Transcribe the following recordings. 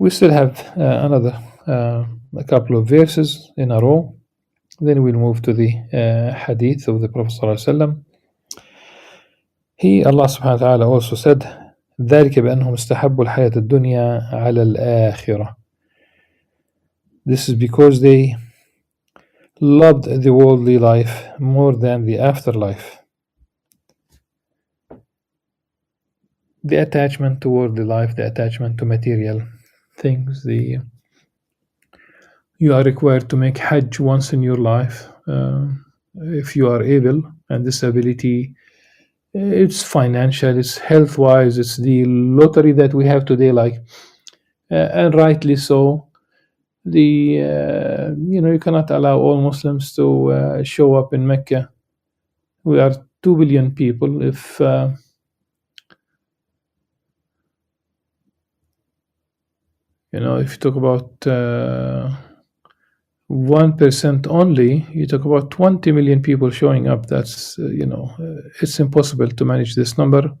We still have another a couple of verses in a row. Then we'll move to the hadith of the Prophet ﷺ. Allah subhanahu wa ta'ala also said, ذلك بأنهم استحبوا الحياة الدنيا على الآخرة. This is because they loved the worldly life more than the afterlife. The attachment to worldly life, the attachment to material things. You are required to make Hajj once in your life if you are able, and this ability, it's financial, it's health-wise, it's the lottery that we have today, and rightly so. You cannot allow all Muslims to show up in Mecca. We are 2 billion people. If if you talk about 1% only, you talk about 20 million people showing up. That's it's impossible to manage this number.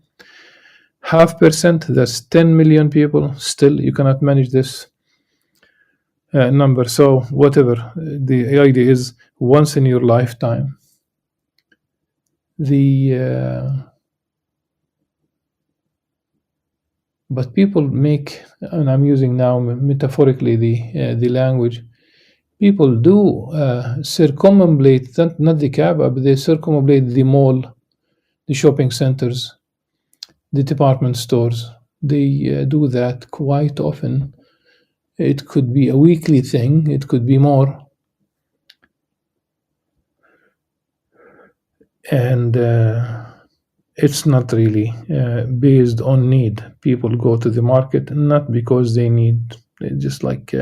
0.5%, that's 10 million people. Still, you cannot manage this number. So whatever, the idea is once in your lifetime. But people make, and I'm using now metaphorically the language. People do circumambulate, not the Kaaba, but they circumambulate the mall, the shopping centers, the department stores. They do that quite often. It could be a weekly thing, it could be more. And it's not really based on need. People go to the market not because they need, just like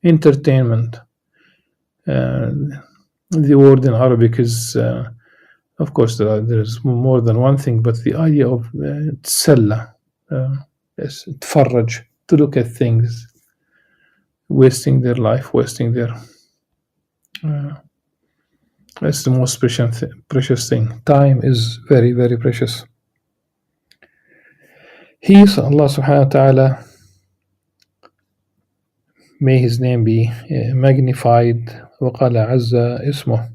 entertainment. The word in Arabic is, of course, there's more than one thing, but the idea of tsalla, tfarraj, to look at things, wasting their life, wasting their. That's the most precious thing. Time is very, very precious. He is Allah subhanahu wa ta'ala. May his name be magnified. وقال عز اسمه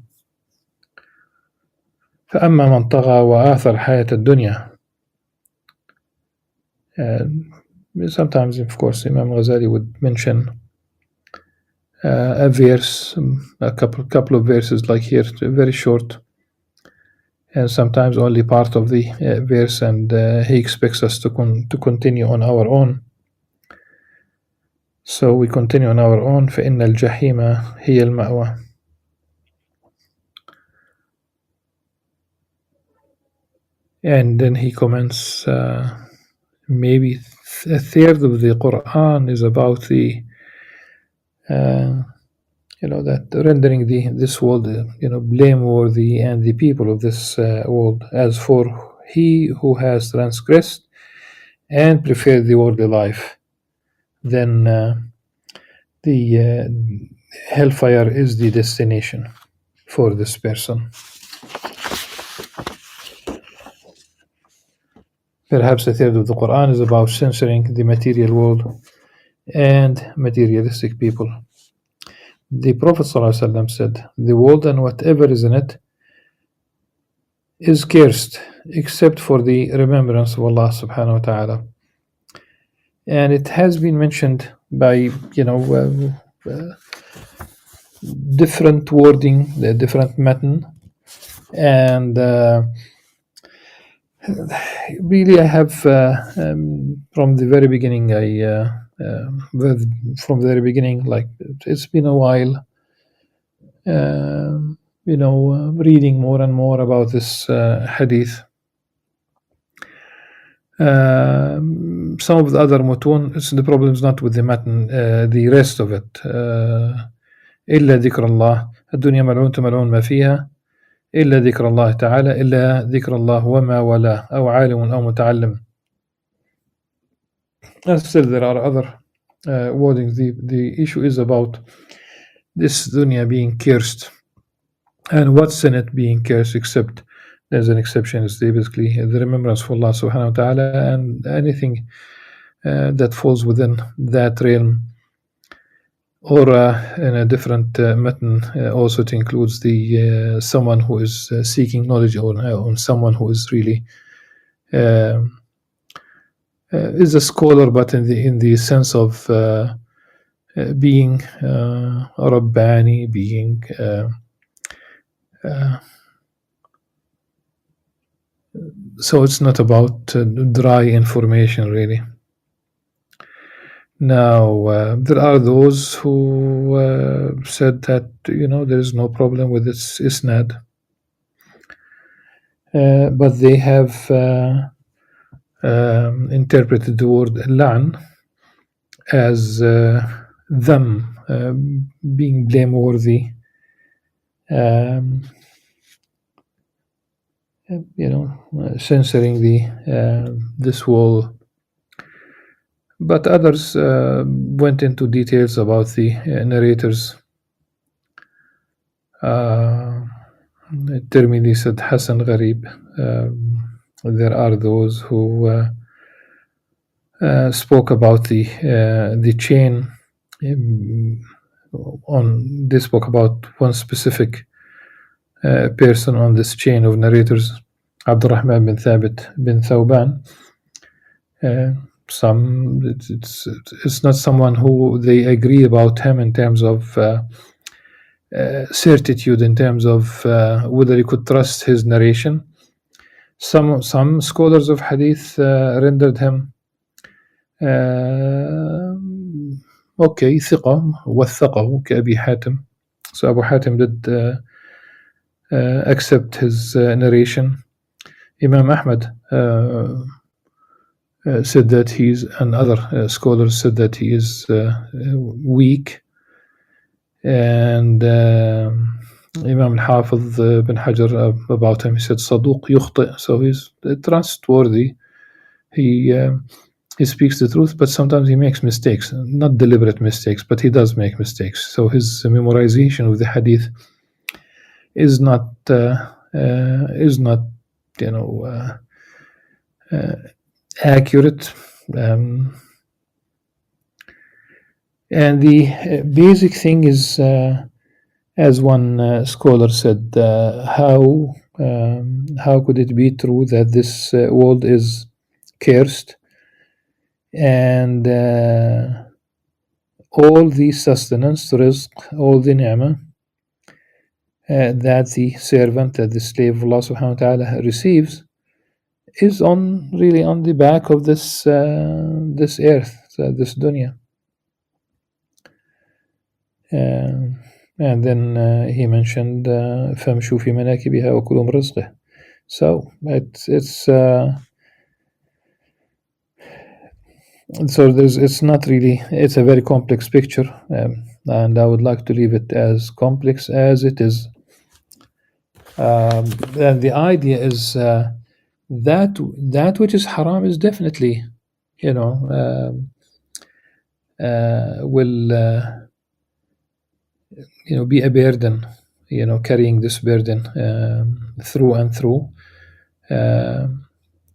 فأما من طغى وآثر الحياة الدنيا. Sometimes, of course, Imam Al-Ghazali would mention a verse, a couple of verses like here, very short, and sometimes only part of the verse, and he expects us to continue on our own. So we continue on our own. فإن الجحيم هي المأوى. And then he comments, maybe a third of the Quran is about the that rendering this world blameworthy and the people of this world. As for he who has transgressed and preferred the worldly life, then the hellfire is the destination for this person. Perhaps a third of the Quran is about censoring the material world and materialistic people. The Prophet ﷺ said, the world and whatever is in it is cursed, except for the remembrance of Allah subhanahu wa ta'ala. And it has been mentioned by, different wording, the different matan. And really I have, from the very beginning, like it's been a while, reading more and more about this hadith. Some of the other mutun, the problem is not with the matan, the rest of it. إلا ذكر الله الدنيا ملعونة ملعون ما فيها إلا ذكر الله تعالى إلا ذكر الله وما ولا أو عالم أو متعلم. And still there are other wordings. The issue is about this dunya being cursed, and what's in it being cursed, except there's an exception. It's basically the remembrance of Allah subhanahu wa ta'ala, and anything that falls within that realm. Or in a different matan, also it includes the someone who is seeking knowledge, or someone who is really is a scholar, but in the sense of being Rabbani, being so it's not about dry information really. Now there are those who said that there is no problem with its isnad, but they have interpreted the word lan as them being blameworthy, censoring this wall. But others went into details about the narrators. Tirmidhi said Hassan Gharib. There are those who spoke about the chain. They spoke about one specific person on this chain of narrators, Abdurrahman bin Thabit bin Thawban. It's not someone who they agree about him in terms of certitude, in terms of whether you could trust his narration. Some scholars of hadith rendered him okay, ثقة وثقه كأبي حاتم. So Abu Hatim did accept his narration. Imam Ahmad said that he's, and other scholars said that he is weak. And Imam Al-Hafiz bin Hajar about him, he said صدوق يخطئ, so he's trustworthy. He speaks the truth, but sometimes he makes mistakes, not deliberate mistakes, but he does make mistakes. So his memorization of the hadith is not accurate. And the basic thing is, as one scholar said, how could it be true that this world is cursed, and all the sustenance, rizq, all the ni'mah that the servant, that the slave of Allah subhanahu wa ta'ala receives, is really on the back of this earth, this dunya. And then he mentioned فَامْشُوا فِي مَنَاكِبِهَا وَكُلُوا مِنْ رِزْقِهِ. So it's not really, it's a very complex picture, and I would like to leave it as complex as it is. And the idea is that which is haram is definitely, will be a burden, carrying this burden through and through.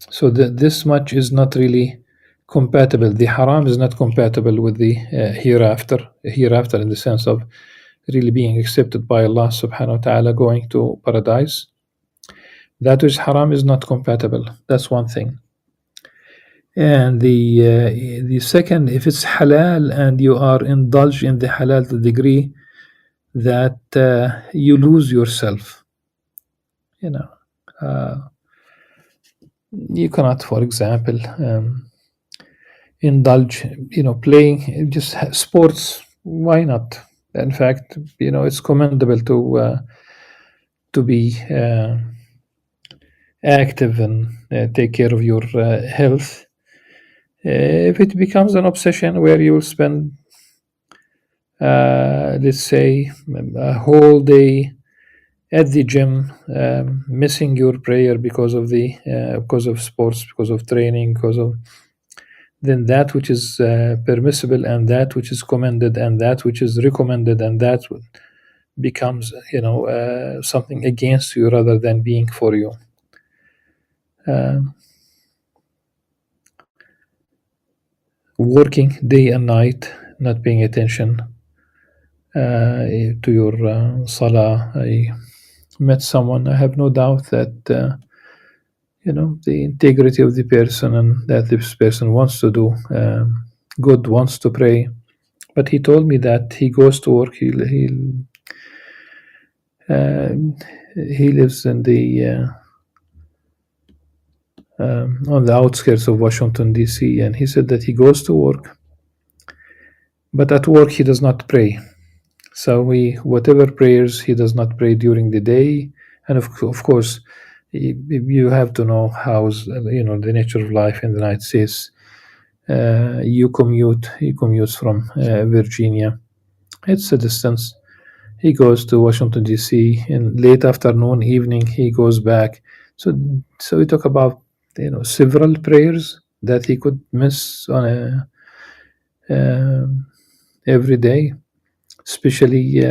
So this much is not really compatible. The haram is not compatible with the hereafter in the sense of really being accepted by Allah subhanahu wa ta'ala, going to paradise. That which haram is not compatible. That's one thing. And the second, if it's halal and you are indulged in the halal to the degree that you lose yourself, you cannot, for example, indulge, playing just sports. Why not? In fact, it's commendable to be active and take care of your health. If it becomes an obsession where you will spend, let's say, a whole day at the gym, missing your prayer because of sports, because of training, then that which is permissible, and that which is commended, and that which is recommended, and that becomes something against you rather than being for you. working day and night, not paying attention to your salah. I met someone. I have no doubt that the integrity of the person, and that this person wants to do good, wants to pray. But he told me that he goes to work. Uh, he lives in the on the outskirts of Washington D.C., and he said that he goes to work, but at work he does not pray. So whatever prayers, he does not pray during the day, and of course, you have to know how's the nature of life in the United States. He commutes from Virginia. It's a distance. He goes to Washington D.C. in late afternoon, evening. He goes back. So we talk about several prayers that he could miss on every day, especially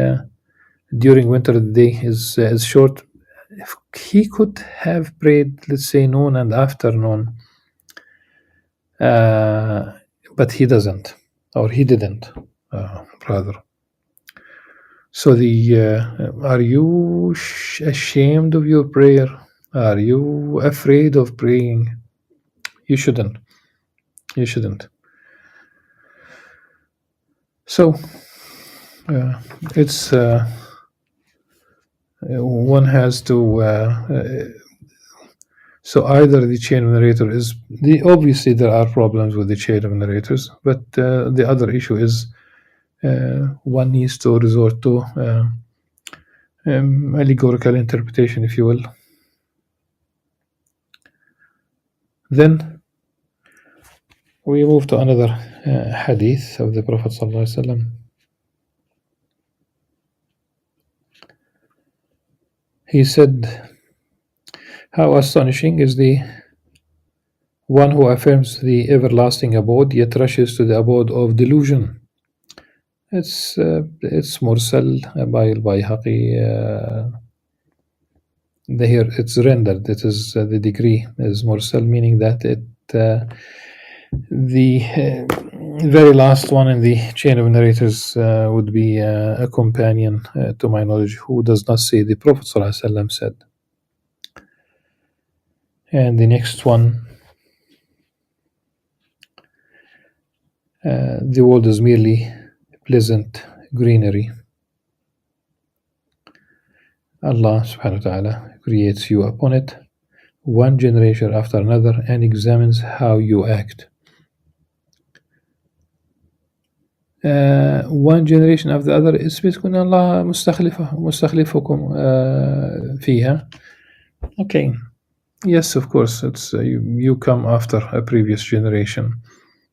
during winter. The day is short. If he could have prayed, let's say, noon and afternoon, but he doesn't, or he didn't, rather. So are you ashamed of your prayer? Are you afraid of praying? You shouldn't. You shouldn't. So it's one has to. So either the chain of narrator is obviously there are problems with the chain of narrators, but the other issue is one needs to resort to allegorical interpretation, if you will. Then we move to another hadith of the Prophet ﷺ. He said, "How astonishing is the one who affirms the everlasting abode, yet rushes to the abode of delusion." It's mursal by al-Bayhaqi. Here it's rendered. It is the degree is mursal, meaning that the very last one in the chain of narrators would be a companion, to my knowledge, who does not say the Prophet ﷺ said. And the next one, the world is merely pleasant greenery. Allah subhanahu wa ta'ala creates you upon it, one generation after another, and examines how you act. One generation after the other is basically Allah mustakhlifukum fiha. Okay, yes, of course, it's you come after a previous generation,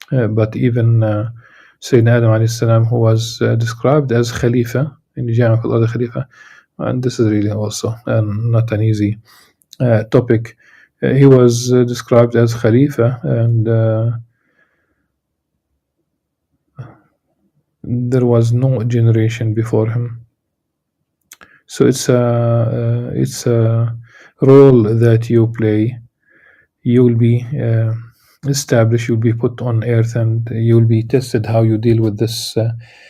but even Sayyidina Adam alayhi salam, who was described as Khalifa in the Jami' al Khalifa, and this is really also not an easy topic. He was described as Khalifa, and there was no generation before him. So it's a role that you play. You will be established. You'll be put on earth, and you will be tested how you deal with this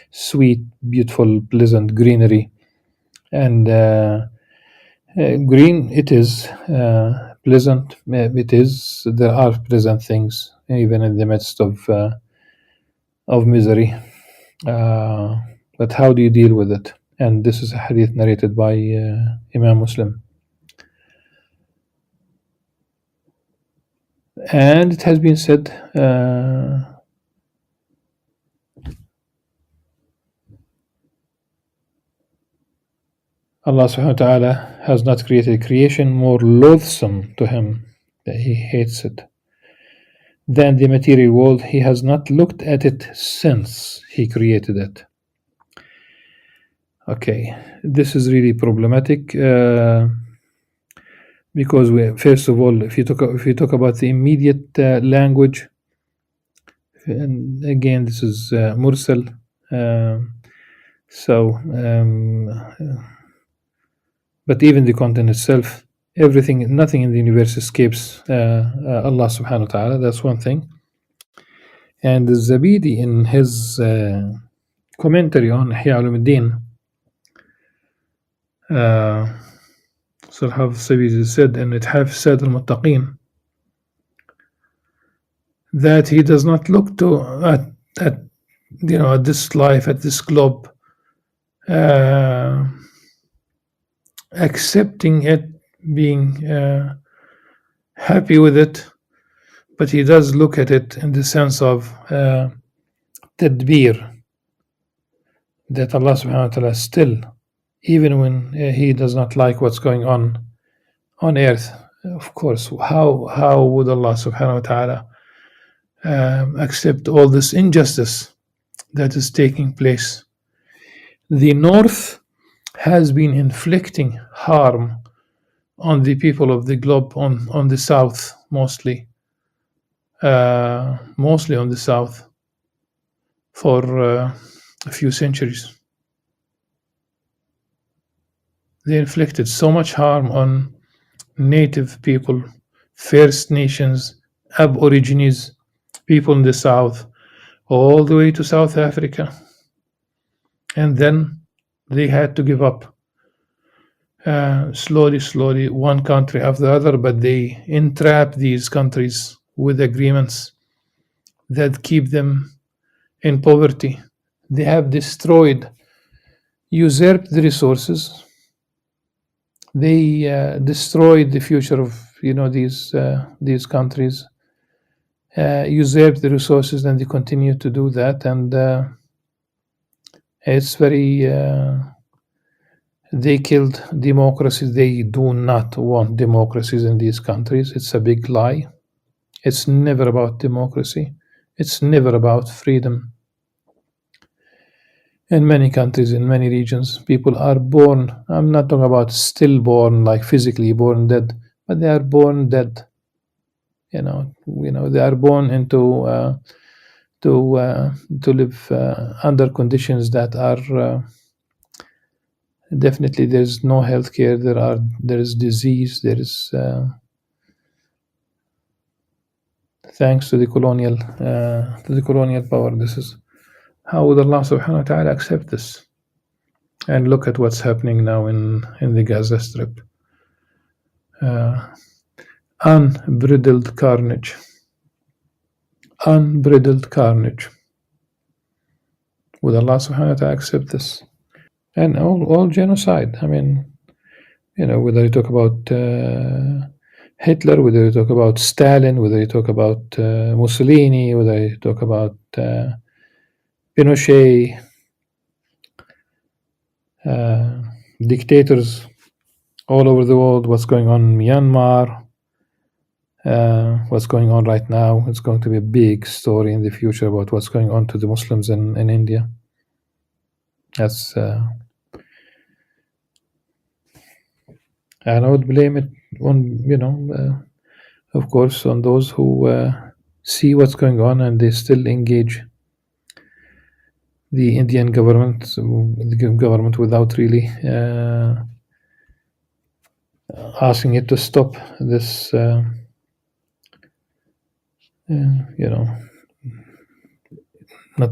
sweet, beautiful, pleasant greenery. And green it is, pleasant it is. There are pleasant things even in the midst of misery. But how do you deal with it? And this is a hadith narrated by Imam Muslim. And it has been said, Allah subhanahu wa ta'ala has not created creation more loathsome to him, that he hates it, than the material world. He has not looked at it since he created it. Okay, this is really problematic, because first of all, if you talk about the immediate language, and again this is mursal, but even the content itself, nothing in the universe escapes Allah subhanahu wa ta'ala. That's one thing. And Zabidi, in his commentary on Ihya Ulum so Al-Hafiz Zabidi said in Al-Hafiz al that he does not look at at this life, at this globe, accepting it, being happy with it, but he does look at it in the sense of tadbir, that Allah subhanahu wa ta'ala still, even when he does not like what's going on earth, of course, how would Allah subhanahu wa ta'ala accept all this injustice that is taking place? The North has been inflicting harm on the people of the globe, on the South mostly on the South for a few centuries. They inflicted so much harm on native people, First Nations, Aborigines, people in the South, all the way to South Africa. And then they had to give up. Slowly, one country after the other, but they entrap these countries with agreements that keep them in poverty. They have destroyed, usurped the resources. They destroyed the future of these countries, usurped the resources, and they continue to do that. And it's very. They killed democracy. They do not want democracies in these countries. It's a big lie. It's never about democracy. It's never about freedom. In many countries, in many regions, people are born. I'm not talking about stillborn, like physically born dead, but they are born dead. They are born into to live under conditions that are definitely, there's no health care. There is disease. There is thanks to the colonial power. This is how would Allah subhanahu wa ta'ala accept this? And look at what's happening now in the Gaza Strip. Unbridled carnage. Unbridled carnage. Would Allah subhanahu wa ta'ala accept this? And all genocide. I mean, whether you talk about Hitler, whether you talk about Stalin, whether you talk about Mussolini, whether you talk about Pinochet, dictators all over the world, what's going on in Myanmar, what's going on right now. It's going to be a big story in the future about what's going on to the Muslims in India. That's and I would blame it on, of course, on those who see what's going on and they still engage the Indian government, without really asking it to stop this, not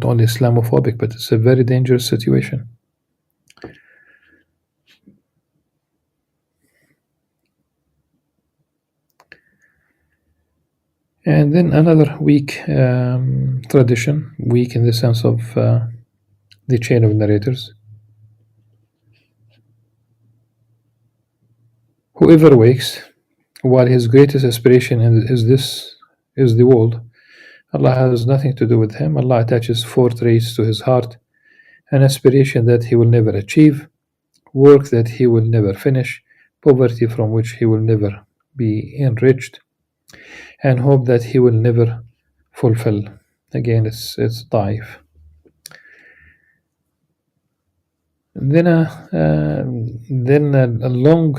only Islamophobic, but it's a very dangerous situation. And then another weak tradition, weak in the sense of the chain of narrators. Whoever wakes, while his greatest aspiration is the world, Allah has nothing to do with him. Allah attaches 4 traits to his heart: an aspiration that he will never achieve, work that he will never finish, poverty from which he will never be enriched, and hope that he will never fulfill. Again, it's daif. Then a long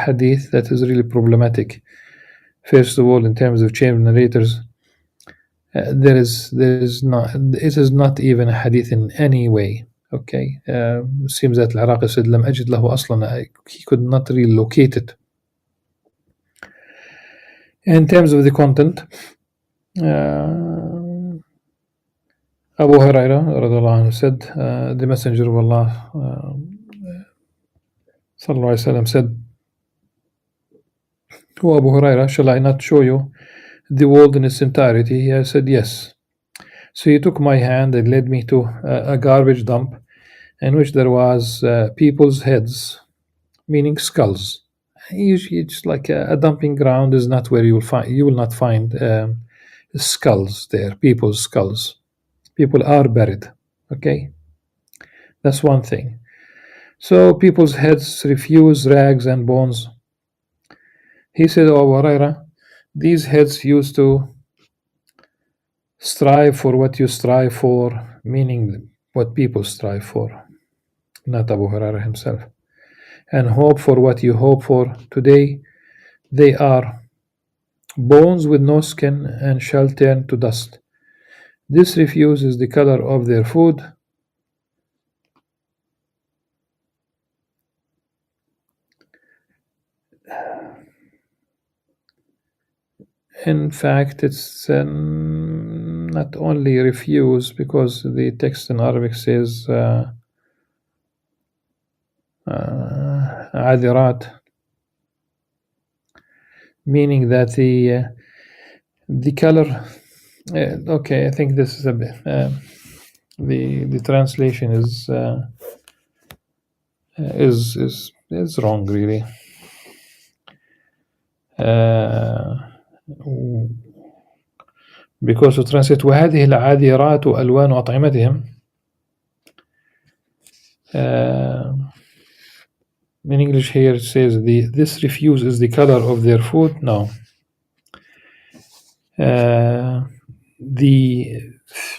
hadith that is really problematic. First of all, in terms of chain of narrators, it is not even a hadith in any way. Okay, seems that Al-Iraqi said لم أجد له أصلا. He could not really locate it. In terms of the content, Abu Huraira radiallahu anhu said, the Messenger of Allah sallallahu alaihi wasallam said, "O Abu Huraira, shall I not show you the world in its entirety?" He said, "Yes." So he took my hand and led me to a garbage dump in which there was people's heads, meaning skulls. Usually, it's like a dumping ground is not where you will not find skulls there, people's skulls. People are buried. Okay, that's one thing. So people's heads refuse rags and bones. He said, "Oh, Abu Huraira, these heads used to strive for what you strive for," meaning what people strive for, not Abu Huraira himself, "and hope for what you hope for. Today they are bones with no skin and shall turn to dust. This refuse is the color of their food. In fact, it's not only refuse, because the text in Arabic says adirat, meaning that the color. Okay, I think this is a bit. The translation is wrong, really. Because to translate وهذه العاذرات ألوان أطعمتهم, in English here it says this refuse is the color of their food. No.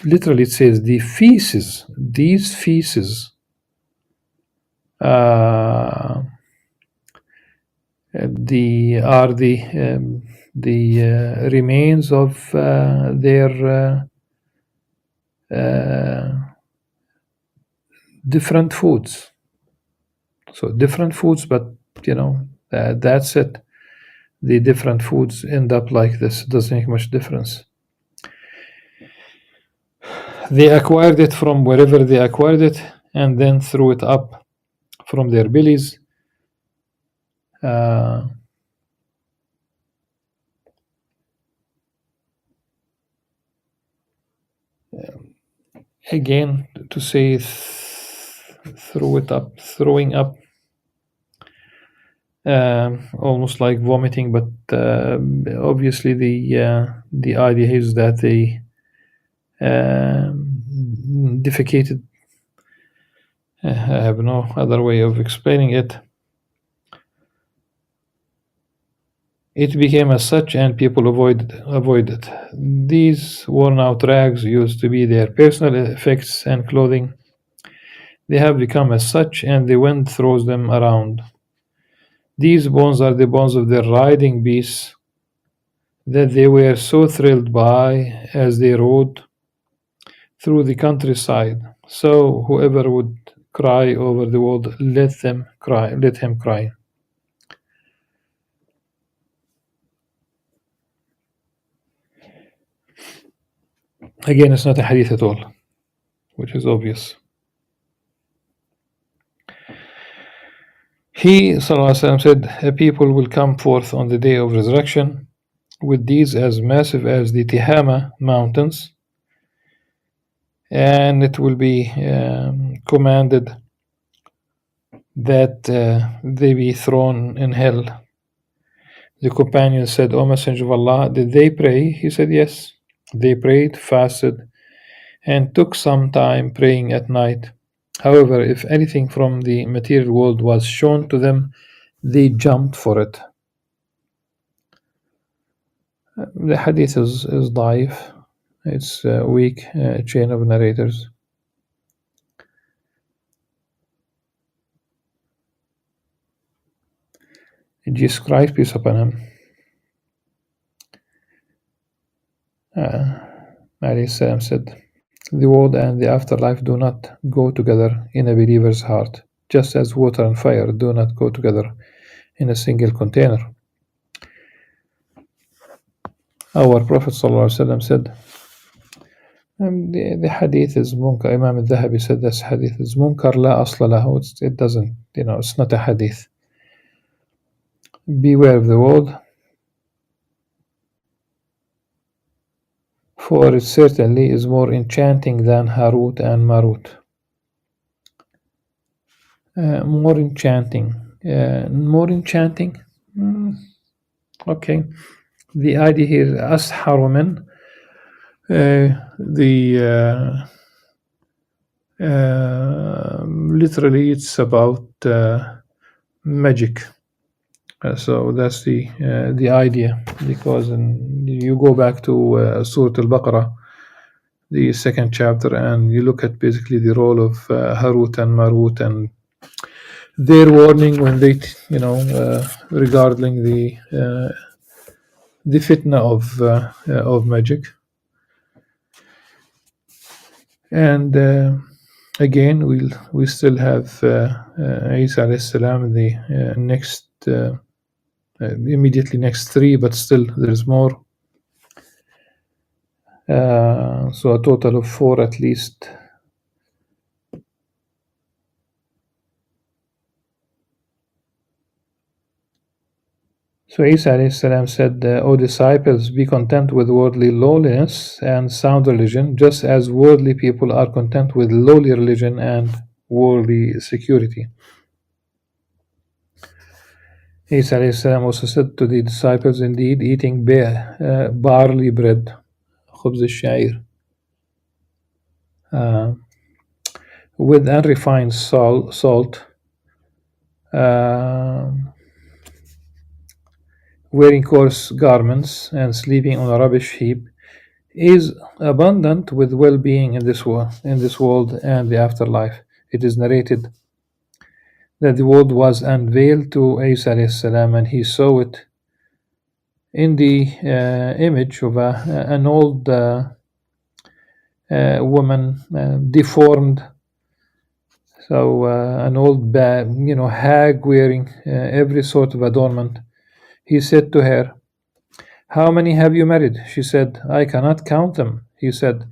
Literally it says the feces, these feces are the remains of their different foods. So different foods, but that's it. The different foods end up like this. It doesn't make much difference. They acquired it from wherever they acquired it and then threw it up from their bellies. Again, to say throw it up, throwing up, almost like vomiting, but obviously the idea is that they defecated. I have no other way of explaining it. It became as such, and people avoided. These worn-out rags used to be their personal effects and clothing. They have become as such, and the wind throws them around. These bones are the bones of their riding beasts that they were so thrilled by as they rode through the countryside. So whoever would cry over the world, let him cry. Again, it's not a hadith at all, which is obvious. He said, "A people will come forth on the day of resurrection with deeds as massive as the Tihama mountains, and it will be commanded that they be thrown in hell." The companion said, "O Messenger of Allah, did they pray?" He said, "Yes. They prayed, fasted, and took some time praying at night. However, if anything from the material world was shown to them, they jumped for it." The hadith is daif. It's a weak chain of narrators. Jesus Christ, peace upon him, alayhi salam, said, "The world and the afterlife do not go together in a believer's heart, just as water and fire do not go together in a single container." Our Prophet ﷺ said, the hadith is munkar. Imam Al-Dhahabi said this hadith is munkar la asla lahu. It doesn't, it's not a hadith. Beware of the world, for it certainly is more enchanting than Harut and Marut. More enchanting. More enchanting? Okay. The idea here, asharu min, literally it's about magic. So that's the idea, because you go back to Surah Al-Baqarah, the second chapter, and you look at basically the role of Harut and Marut and their warning when they, regarding the fitna of magic. And again, we still have Isa alayhi salam, the next immediately next three, but still there's more. So a total of 4 at least. So Isa alayhi salam said, O disciples, be content with worldly lowliness and sound religion, just as worldly people are content with lowly religion and worldly security. Isa alayhi salam also said to the disciples, indeed, eating barley bread, khubz al-sha'ir, with unrefined salt, wearing coarse garments and sleeping on a rubbish heap is abundant with well-being in this world and the afterlife. It is narrated that the world was unveiled to Isa alayhi salam, and he saw it in the image of an old woman, deformed. So an old hag wearing every sort of adornment. He said to her, how many have you married? She said, I cannot count them. He said,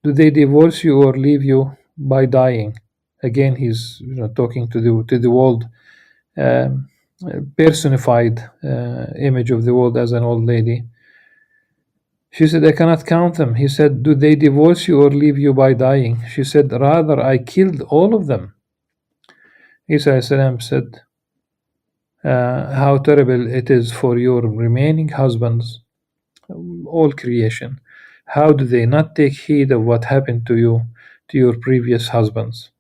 do they divorce you or leave you by dying? Again, he's talking to the world, personified image of the world as an old lady. She said, I cannot count them. He said, do they divorce you or leave you by dying? She said, rather, I killed all of them. Isa said, how terrible it is for your remaining husbands, all creation. How do they not take heed of what happened to you, to your previous husbands?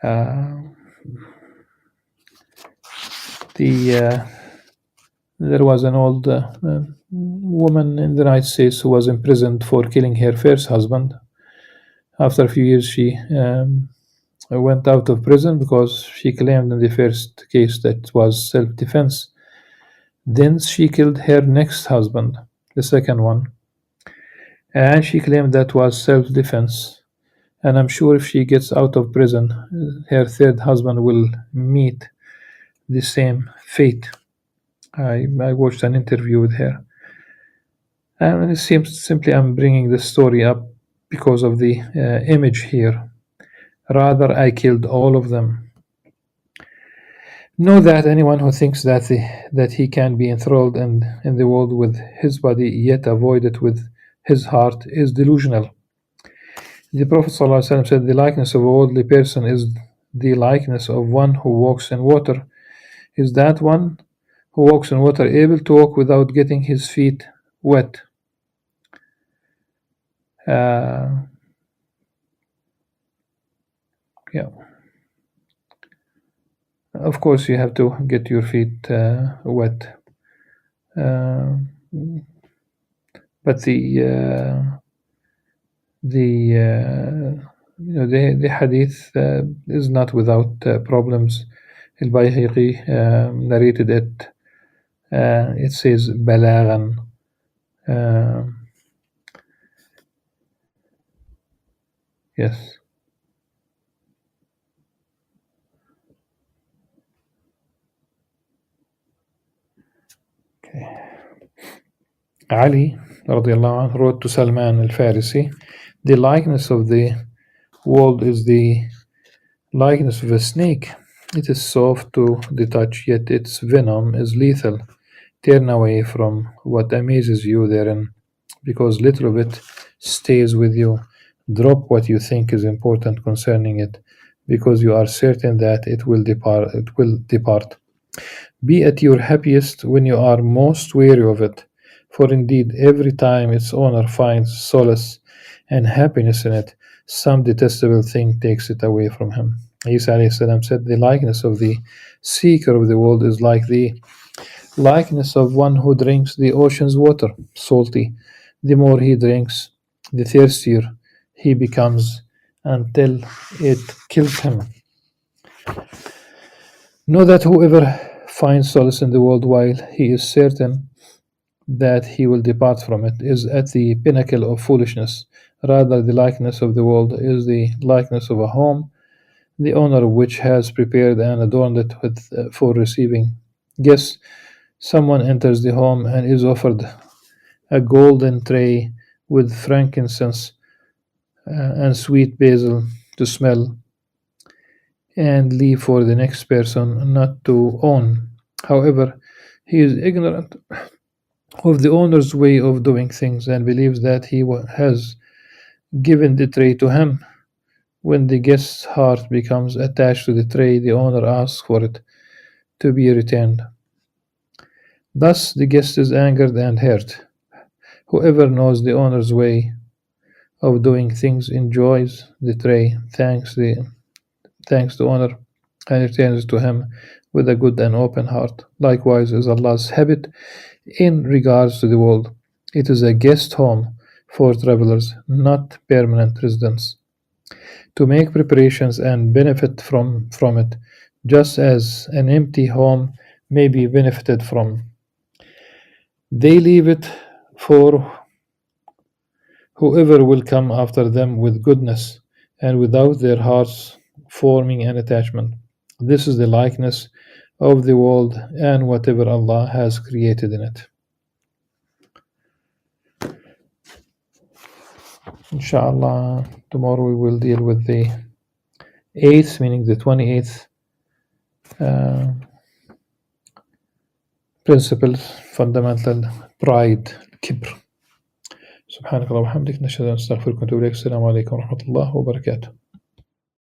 There was an old woman in the United States who was imprisoned for killing her first husband. After a few years, she went out of prison because she claimed in the first case that it was self-defense. Then she killed her next husband, the second one, and she claimed that was self-defense. And I'm sure if she gets out of prison, her third husband will meet the same fate. I watched an interview with her, and it seems simply I'm bringing this story up because of the image here. Rather, I killed all of them. Know that anyone who thinks that he can be enthralled in the world with his body, yet avoid it with his heart, is delusional. The Prophet ﷺ said, the likeness of a worldly person is the likeness of one who walks in water. Is that one who walks in water able to walk without getting his feet wet? Yeah. Of course, you have to get your feet wet. But the hadith is not without problems. Al-Bayhaqi narrated it. It says balagan. Yes. Okay. Ali radiallahu anh, wrote to Salman al-Farisi, the likeness of the world is the likeness of a snake. It is soft to the touch, yet its venom is lethal. Turn away from what amazes you therein, because little of it stays with you. Drop what you think is important concerning it, because you are certain that it will depart. It will depart. Be at your happiest when you are most weary of it, for indeed every time its owner finds solace and happiness in it, some detestable thing takes it away from him. Isa alayhi salam said, the likeness of the seeker of the world is like the likeness of one who drinks the ocean's water, salty. The more he drinks, the thirstier he becomes until it kills him. Know that whoever finds solace in the world while he is certain that he will depart from it is at the pinnacle of foolishness. Rather, the likeness of the world is the likeness of a home, the owner of which has prepared and adorned it for receiving guests. Someone enters the home and is offered a golden tray with frankincense and sweet basil to smell and leave for the next person not to own. However, he is ignorant of the owner's way of doing things and believes that he has given the tray to him. When the guest's heart becomes attached to the tray, the owner asks for it to be returned. Thus, the guest is angered and hurt. Whoever knows the owner's way of doing things enjoys the tray, thanks the owner, and returns to him with a good and open heart. Likewise is Allah's habit in regards to the world. It is a guest home for travelers, not permanent residents. To make preparations and benefit from it, just as an empty home may be benefited from. They leave it for whoever will come after them with goodness, and without their hearts forming an attachment. This is the likeness of the world and whatever Allah has created in it. Inshallah, tomorrow we will deal with the 8th, meaning the 28th principle, fundamental pride, kibr. سبحانك اللهم وبحمدك نشهد أن نستغفرك ونتوب إليك. السلام عليكم ورحمة الله وبركاته.